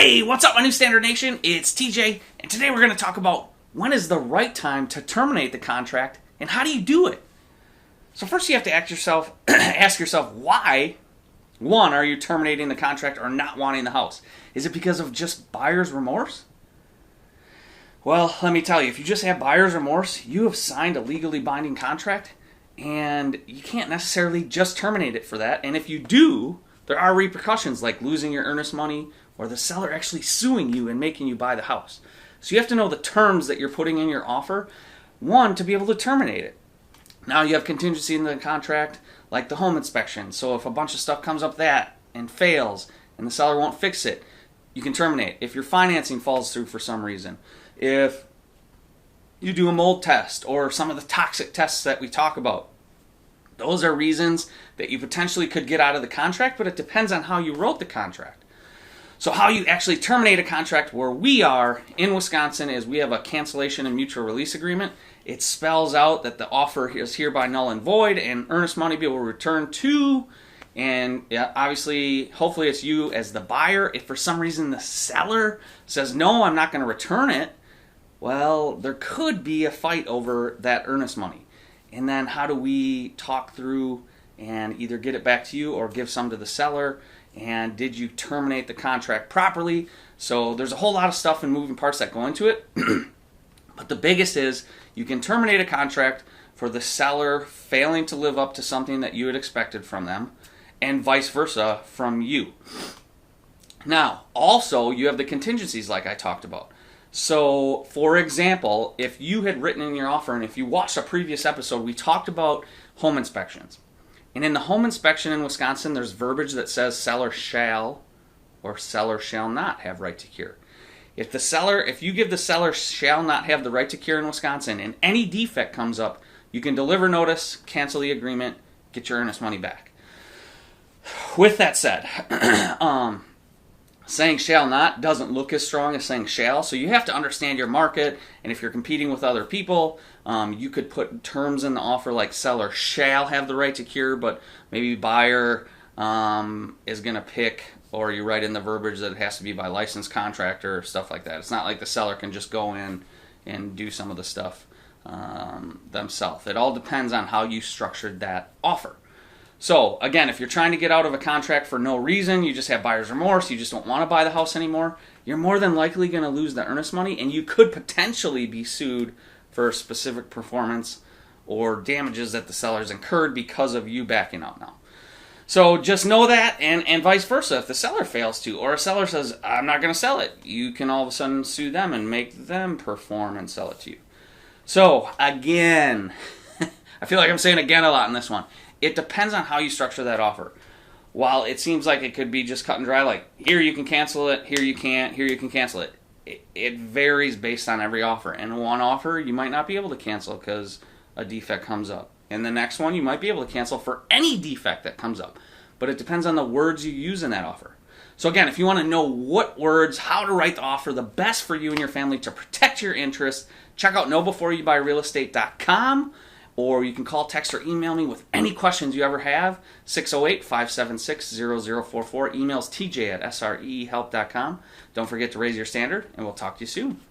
Hey, what's up, my new Standard Nation? It's TJ, and today we're going to talk about when is the right time to terminate the contract and how do you do it. So first you have to ask yourself why, one, are you terminating the contract or not wanting the house? Is it because of just buyer's remorse? Well, let me tell you, if you just have buyer's remorse, you have signed a legally binding contract and you can't necessarily just terminate it for that. And if you do, there are repercussions like losing your earnest money or the seller actually suing you and making you buy the house. So you have to know the terms that you're putting in your offer, one, to be able to terminate it. Now you have contingency in the contract like the home inspection. So if a bunch of stuff comes up that and fails and the seller won't fix it, you can terminate. If your financing falls through for some reason, if you do a mold test or some of the toxic tests that we talk about, those are reasons that you potentially could get out of the contract, but it depends on how you wrote the contract. So how you actually terminate a contract where we are in Wisconsin is we have a cancellation and mutual release agreement. It spells out that the offer is hereby null and void and earnest money will return to, and obviously, hopefully it's you as the buyer. If for some reason the seller says, no, I'm not going to return it, well, there could be a fight over that earnest money. And then how do we talk through and either get it back to you or give some to the seller? And did you terminate the contract properly? So there's a whole lot of stuff and moving parts that go into it. But the biggest is you can terminate a contract for the seller failing to live up to something that you had expected from them, and vice versa from you. Now, also, you have the contingencies like I talked about. So, for example, if you had written in your offer, and if you watched a previous episode, we talked about home inspections. And in the home inspection in Wisconsin, there's verbiage that says seller shall or seller shall not have right to cure. If you give the seller shall not have the right to cure in Wisconsin and any defect comes up, you can deliver notice, cancel the agreement, get your earnest money back. With that said, saying shall not doesn't look as strong as saying shall, so you have to understand your market, and if you're competing with other people, you could put terms in the offer like seller shall have the right to cure, but maybe buyer is going to pick, or you write in the verbiage that it has to be by licensed contractor or stuff like that. It's not like the seller can just go in and do some of the stuff themselves. It all depends on how you structured that offer. So, again, if you're trying to get out of a contract for no reason, you just have buyer's remorse, you just don't want to buy the house anymore, you're more than likely going to lose the earnest money, and you could potentially be sued for specific performance or damages that the seller's incurred because of you backing out now. So just know that, and vice versa. If the seller fails to, or a seller says, I'm not going to sell it, you can all of a sudden sue them and make them perform and sell it to you. So, again, I feel like I'm saying again a lot in this one. It depends on how you structure that offer. While it seems like it could be just cut and dry, like here you can cancel it, here you can't, here you can cancel it. It varies based on every offer. And one offer you might not be able to cancel because a defect comes up. And the next one you might be able to cancel for any defect that comes up. But it depends on the words you use in that offer. So again, if you want to know what words, how to write the offer, the best for you and your family to protect your interests, check out knowbeforeyoubuy.realestate.com. Or you can call, text, or email me with any questions you ever have. 608-576-0044. Emails TJ@srehelp.com. Don't forget to raise your standard, and we'll talk to you soon.